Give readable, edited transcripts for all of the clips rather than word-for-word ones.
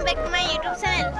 back to my YouTube channel.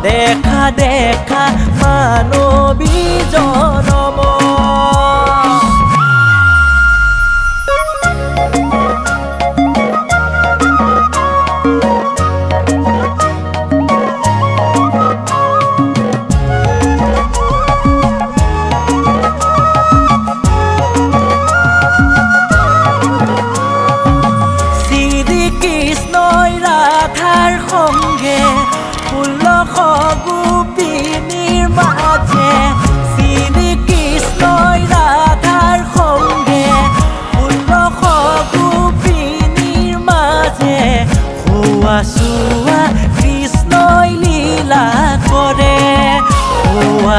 দেখা দেখা মানবী জনম শ্রীকৃষ্ণই রাধার সঙ্গে গোপিনীর মাঝে শ্রীকৃষ্ণই রাধার সঙ্গে গোপিনীর মাঝে হোয়া শোয়া কৃষ্ণই লীলা করে হোয়া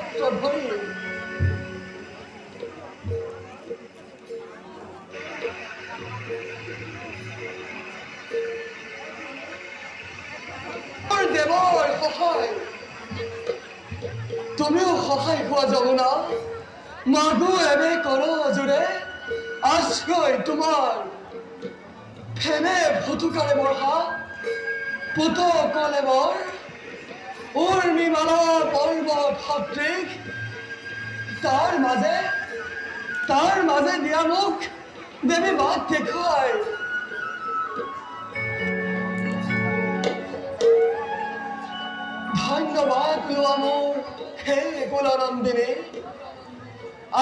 ছত্ৰ ধৰি দেৱৰ সহায় তুমিও সহায় পোৱা যাব না মাগো এনে কৰ জোৰে আশ্ৰয় তোমাৰ ফেনে ফুটুকাৰে বঢ়া পুতকলে বৰ উৰ্মিমালা পৰ্বত সদৃশ তাৰ মাজে দিয়া মোক দেৱী বাট দেখুৱাই ধন্যবাদ লোৱা মোৰ হে কুলনন্দিনী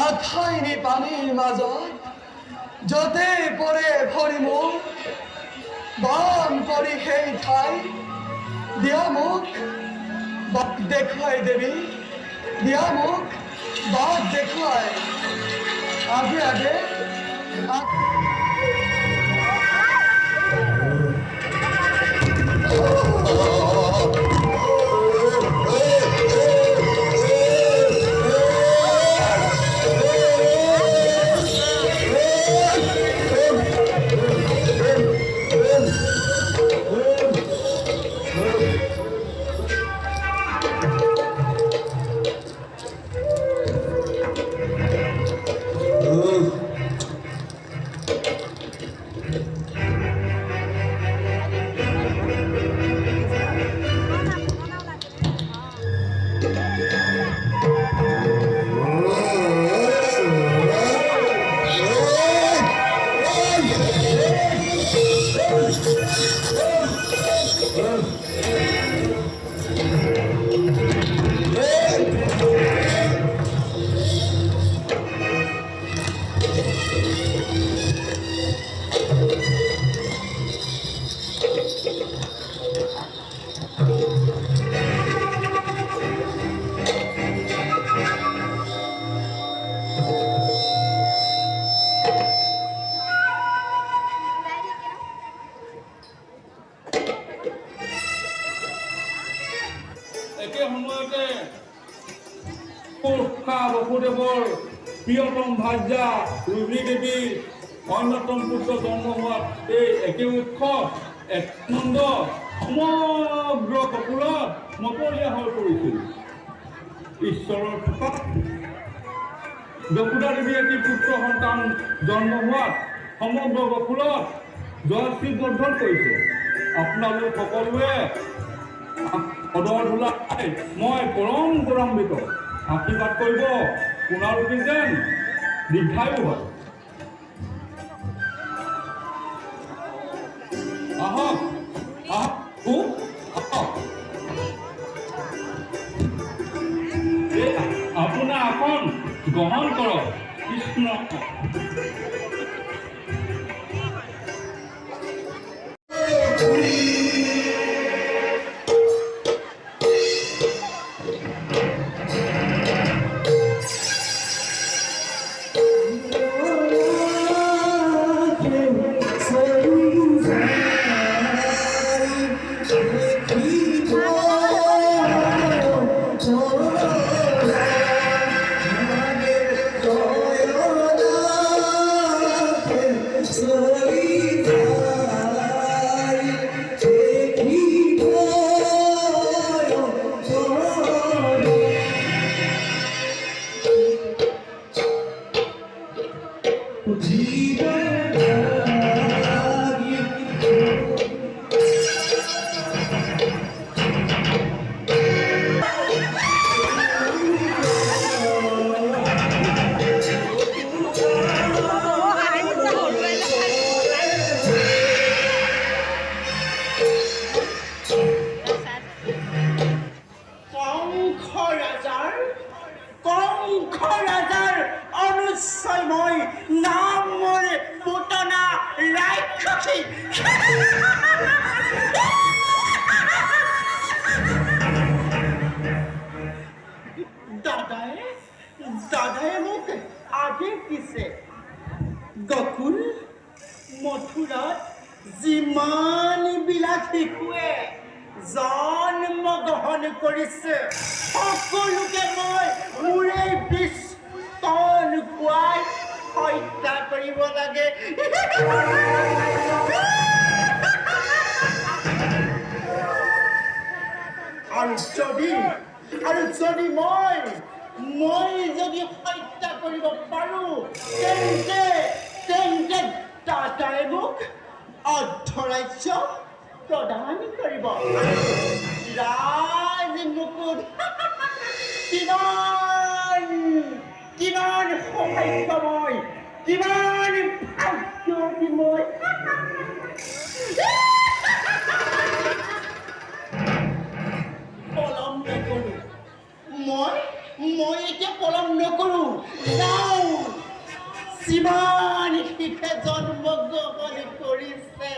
আঠাইনি পানীৰ মাজত য'তে পৰে ভৰি মোৰ বাম কৰি সেই ঠাই দিয়া মোক বাট দেখুৱাই দেৱী দিয়া মোক বাট দেখুৱাই আগে আগে একে সময়তে বসুদেৱৰ প্ৰিয়তম ভাৰ্যা ৰুবি দেৱীৰ অন্যতম পুত্ৰ জন্ম হোৱাত এই একে উৎসৱ এক আনন্দ সমগ্ৰ কপুৰত মতলীয়া হৈ পৰিছিল। ঈশ্বৰৰ কৃপাত যশোদা দেৱীৰ এটি পুত্ৰ সন্তান জন্ম হোৱাত সমগ্ৰ গকুলত জয়শ্ৰী বৰ্ধন কৰিছে। আপোনালোক সকলোৱে পদৰ ধূলাই মই পৰম গৌৰৱান্বিত আশীৰ্বাদ কৰিব পুনৰুক্তি যেন দীৰ্ঘায়ু হয়। আহক আপোনাৰ আসন গ্ৰহণ কৰক। কৃষ্ণ দাদাই মোক আদেশ দিছে গকুল মথুৰাত যিমান বিলাক শিশুৱে জন্মগ্ৰহণ কৰিছে সকলোকে মই মোৰে বিস্তন খুৱাই হত্যা কৰিব লাগে আৰু যদি মই যদি হত্যা কৰিব পাৰোঁ তেন্তে দাতাই মোক অৰ্ধৰাজ্য প্ৰদান কৰিব ৰাজ মুকুট কিমান সৌভাগ্যময় কিমান ভাগ্যময় পলম নকৰোঁ মই এতিয়া পলম নকৰোঁ যাওঁ যিমান শিশে জন্মগ্ৰহণ কৰিছে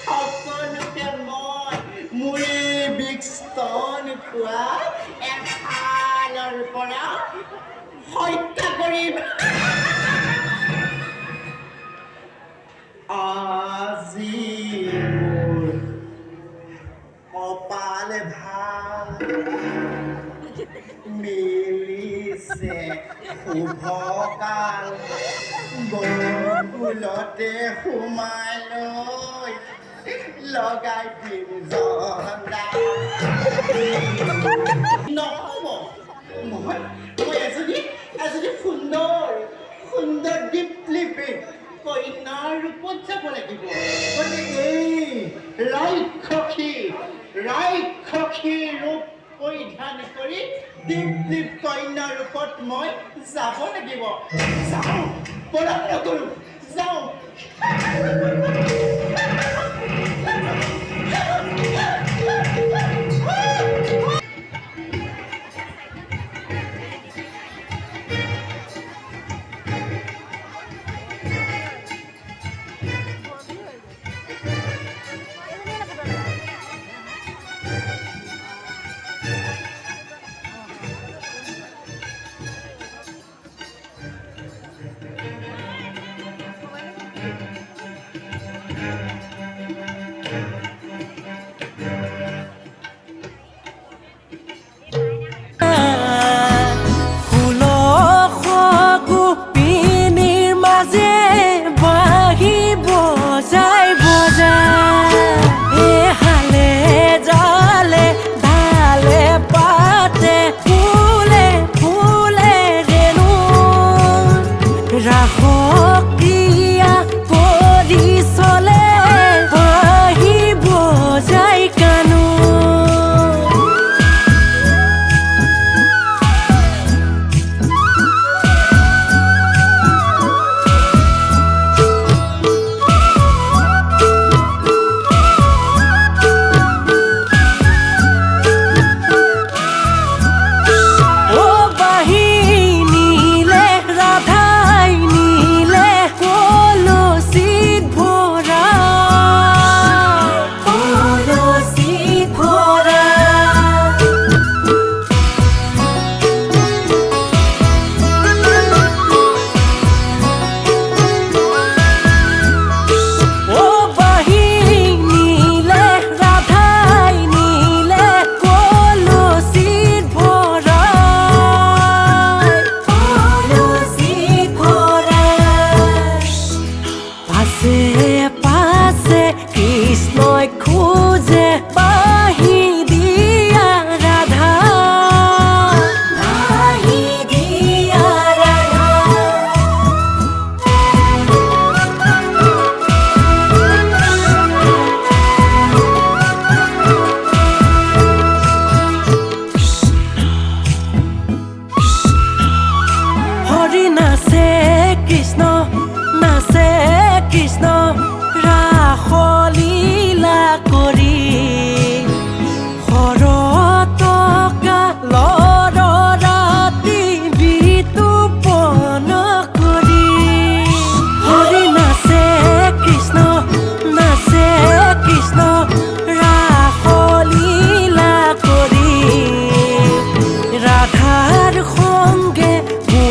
সকলোকে মই মোৰে বিস্তন খোৱাই এফালৰ পৰা হত্যা কৰিম আজি মোৰ কপাল ভাল মিলিছে শুভকাল গকুলতে সোমাই লৈ লগাই দিম জন্দা নহ'ব মই এজনী সুন্দৰ দীপলিপি কইনাৰ ৰূপত যাব লাগিব গতিকে এই ৰাক্ষসী ৰূপ পৰিধান কৰি দীপ কইনাৰ ৰূপত মই যাব লাগিব যাওঁ পলম নকৰোঁ যাওঁ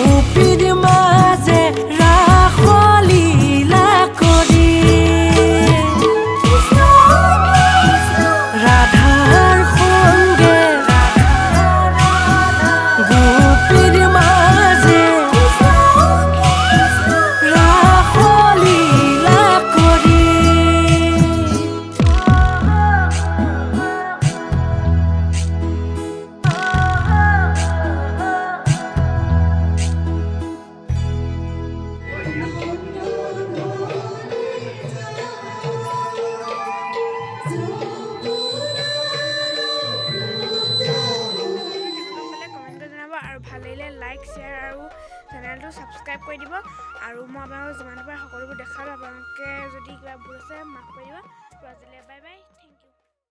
গোপীৰ মাজে ৰাখলীলা কৰি লাইক শ্বেয়াৰ আৰু চেনেলটো ছাবস্ক্ৰাইব কৰি দিব আৰু মই আপোনালোকক যিমান পাৰে সকলোবোৰ দেখালোঁ আপোনালোকে যদি কিবা ভুল আছে মাফ কৰি দিব তো আজিলৈ বাই বাই।